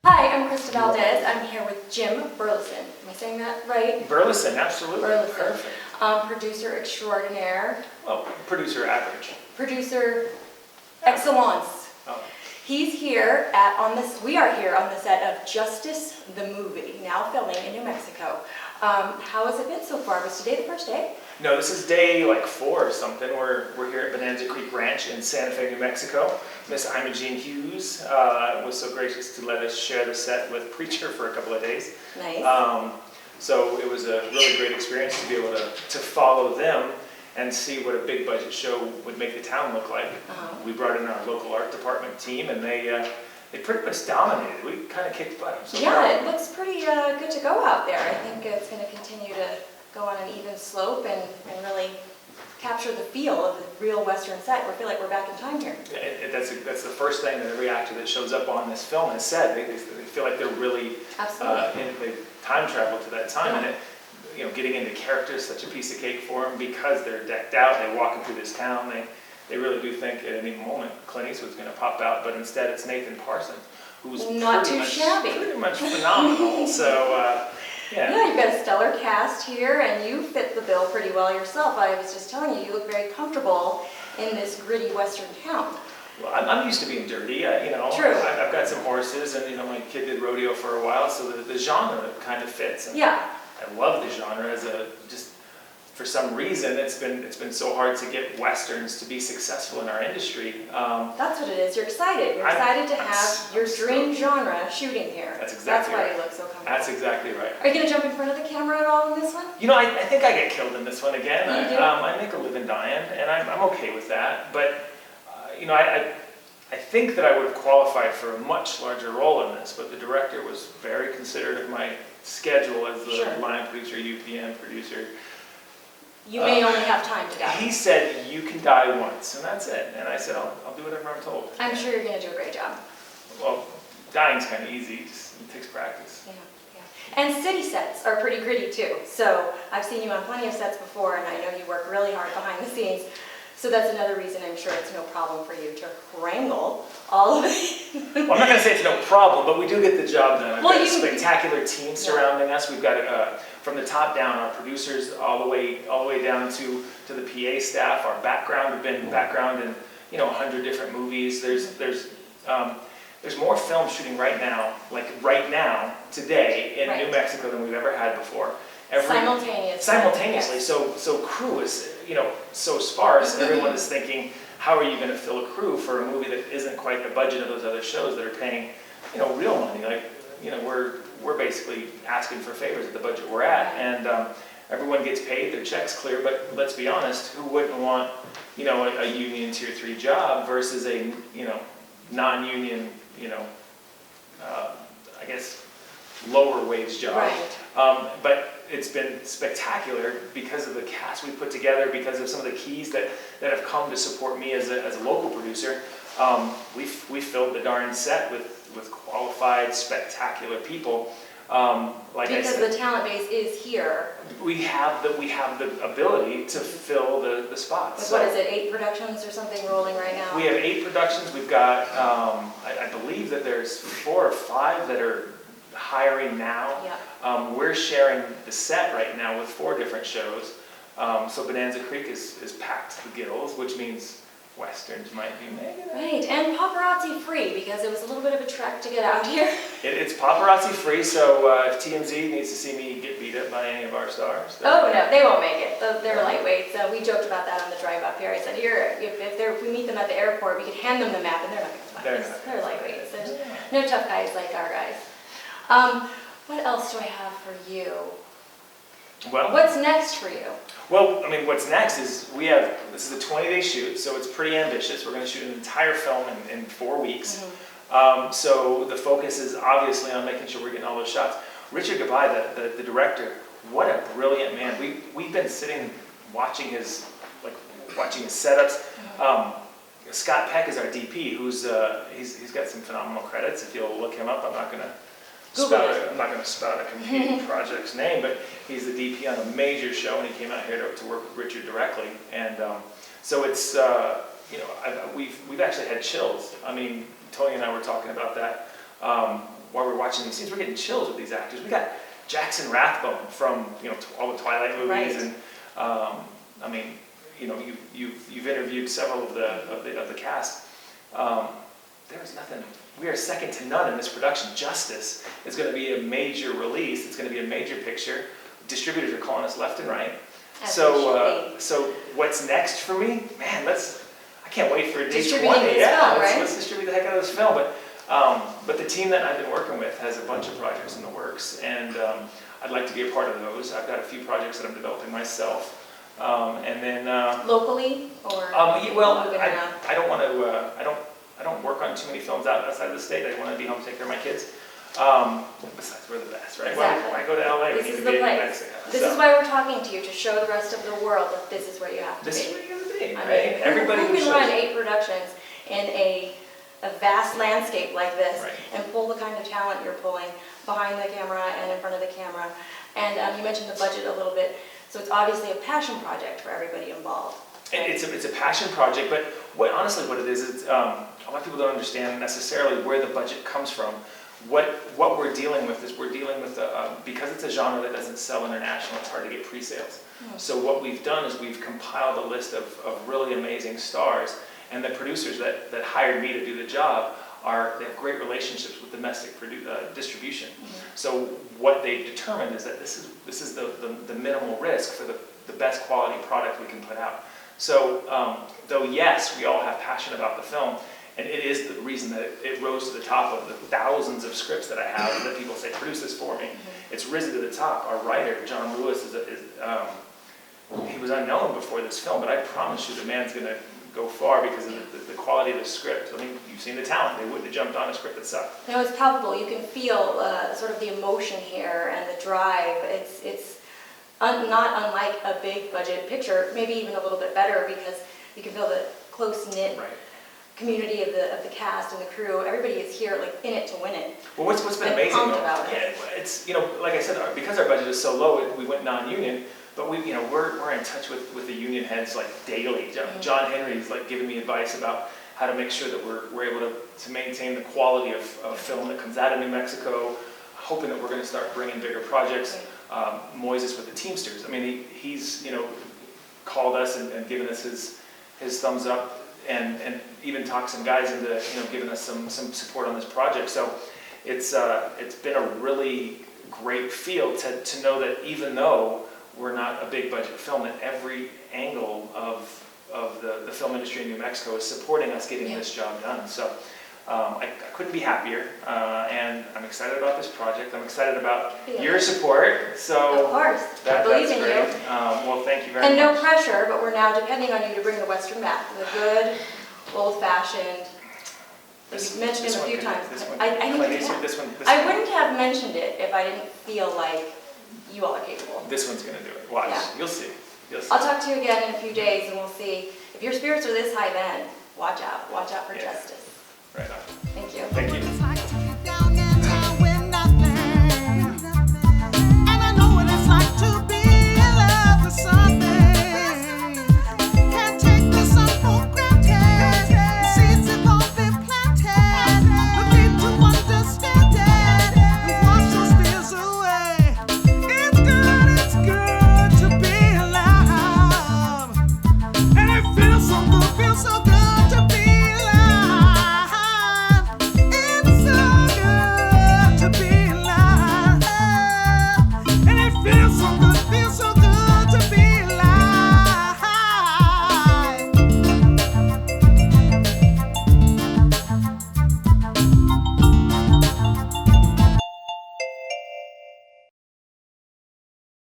Hi, I'm Christa Valdez. I'm here with Jim Burleson. Am I saying that right? Burleson, absolutely. Burleson. Perfect. Producer extraordinaire. Oh, producer average. Producer excellence. Oh. He's here we are here on the set of Justice the Movie, now filming in New Mexico. How has it been so far? Was today the first day? No, this is day like 4 or something. We're here at Bonanza Creek Ranch in Santa Fe, New Mexico. Miss Imogene Hughes was so gracious to let us share the set with Preacher for a couple of days. Nice. So it was a really great experience to be able to follow them and see what a big budget show would make the town look like. We brought in our local art department team, and they pretty much dominated. We kind of kicked butt. So yeah, it looks pretty good to go out there. I think it's going to continue to go on an even slope and really capture the feel of the real Western set. We feel like we're back in time here. That's the first thing that every actor that shows up on this film has said. They feel like they're really they time travel to that time, and getting into character is such a piece of cake for them because they're decked out. They're walking through this town. They really do think at any moment Clint Eastwood's going to pop out, but instead it's Nathan Parsons, who's not too shabby, pretty much phenomenal. So. Yeah, you've got a stellar cast here, and you fit the bill pretty well yourself. I was just telling you, you look very comfortable in this gritty Western town. Well, I'm used to being dirty, True. I've got some horses, and my kid did rodeo for a while, so the genre kind of fits. And yeah. I love the genre for some reason it's been so hard to get Westerns to be successful in our industry. That's what it is. You're excited. You're excited to have your dream genre shooting here. That's exactly right. That's why you look so comfortable. That's exactly right. Are you going to jump in front of the camera at all in this one? I think I get killed in this one again. You do? I make a living dying, and I'm okay with that. But I think that I would have qualified for a much larger role in this, but the director was very considerate of my schedule as the line producer, UPM producer. You may only have time to die. He said, you can die once, and that's it. And I said, I'll do whatever I'm told. I'm sure you're going to do a great job. Well, dying's kind of easy. It takes practice. Yeah. And city sets are pretty gritty, too. So I've seen you on plenty of sets before, and I know you work really hard behind the scenes. So that's another reason I'm sure it's no problem for you to wrangle all of it. Well, I'm not going to say it's no problem, but we do get the job done. We've got a spectacular team surrounding us. We've got from the top down, our producers all the way down to the PA staff. Our background, we've been background in 100 different movies. There's more film shooting right now today in New Mexico than we've ever had before. Simultaneously. So crew is so sparse, and everyone is thinking, how are you going to fill a crew for a movie that isn't quite the budget of those other shows that are paying real money? We're basically asking for favors at the budget we're at, and everyone gets paid, their check's clear. But let's be honest, who wouldn't want a union Tier 3 job versus a non-union I guess lower wage job? Right. But it's been spectacular because of the cast we put together, because of some of the keys that have come to support me as a local producer. We filled the darn set with qualified, spectacular people. Because the talent base is here. We have the ability to fill the spots. What is it, 8 productions or something rolling right now? We have 8 productions. We've got, I believe that there's 4 or 5 that are hiring now. Yeah. We're sharing the set right now with 4 different shows. So Bonanza Creek is packed to the gills, which means Westerns might be making it. Right, and paparazzi free, because it was a little bit of a trek to get out here. It's paparazzi free, so if TMZ needs to see me get beat up by any of our stars. Oh no, they won't make it. They're lightweights. We joked about that on the drive up here. I said, if we meet them at the airport, we could hand them the map, and they're not going to find us. They're lightweights. There's no tough guys like our guys. What else do I have for you? Well, what's next for you? Well, what's next is this is a 20-day shoot, so it's pretty ambitious. We're going to shoot an entire film in 4 weeks. Mm-hmm. So the focus is obviously on making sure we're getting all those shots. Richard Gabai, the director, what a brilliant man. We've been sitting watching his setups. Scott Peck is our DP, who's he's got some phenomenal credits. If you'll look him up, I'm not going to spout a competing project's name, but he's the DP on a major show, and he came out here to work with Richard directly. And so it's you know, we've actually had chills. I mean, Tony and I were talking about that while we were watching these scenes. We're getting chills with these actors. We got Jackson Rathbone from, you know, all the Twilight movies, and I mean, you know, you've interviewed several of the cast. There was nothing. We are second to none in this production. Justice is going to be a major release. It's going to be a major picture. Distributors are calling us left and right. So what's next for me? Man, I can't wait for day 20. Let's distribute the heck out of this film. But the team that I've been working with has a bunch of projects in the works, and I'd like to be a part of those. I've got a few projects that I'm developing myself, and then locally or I don't want to. I don't work on too many films outside of the state. I want to be home to take care of my kids. Besides, we're the best, right? Exactly. When I go to LA, we need to be in Mexico. This is why we're talking to you, to show the rest of the world that this is where you have to be. This is where you have to be, I right? mean, Everybody who can run 8 productions in a vast landscape like this and pull the kind of talent you're pulling behind the camera and in front of the camera. And you mentioned the budget a little bit, so it's obviously a passion project for everybody involved. And it's a passion project, but honestly what it is, a lot of people don't understand necessarily where the budget comes from. What we're dealing with is because it's a genre that doesn't sell international, it's hard to get pre-sales. So what we've done is we've compiled a list of really amazing stars, and the producers that hired me to do the job they have great relationships with domestic distribution. So what they've determined is that this is the minimal risk for the best quality product we can put out. So though yes, we all have passion about the film, and it is the reason that it rose to the top of the thousands of scripts that I have that people say, produce this for me. It's risen to the top. Our writer, John Lewis, he was unknown before this film, but I promise you the man's going to go far because of the quality of the script. I mean, you've seen the talent. They wouldn't have jumped on a script that sucked. No, it's palpable. You can feel sort of the emotion here and the drive. It's not unlike a big budget picture, maybe even a little bit better because you can feel the close-knit community of the cast and the crew. Everybody is here, like, in it to win it. Well, what's been amazing, about it. It's, you know, like I said, because our budget is so low, we went non-union, but we're in touch with the union heads like daily. John Henry's like giving me advice about how to make sure that we're able to maintain the quality of film that comes out of New Mexico, hoping that we're going to start bringing bigger projects. Moises with the Teamsters. I mean, he's, you know, called us and given us his thumbs up, and even talked some guys into, you know, giving us some support on this project. So it's been a really great feel to know that even though we're not a big budget film, that every angle of the film industry in New Mexico is supporting us getting this job done. So I couldn't be happier, and I'm excited about this project. I'm excited about your support. So of course, I believe in you. Well, thank you very much. And no pressure, but we're now depending on you to bring the Western back, the good, old-fashioned. You've mentioned it a few times. I wouldn't have mentioned it if I didn't feel like you all are capable. This one's going to do it. Watch. Yeah. You'll see. I'll talk to you again in a few days, and we'll see. If your spirits are this high then, watch out. Watch out for justice. Right on. Thank you. Thank you. And I know what it's like to be in love with something. Can't take this up for granted. The seeds have all been planted. We need to understand it and wash those fears away. It's good to be alive. And it feels so good, feels so good.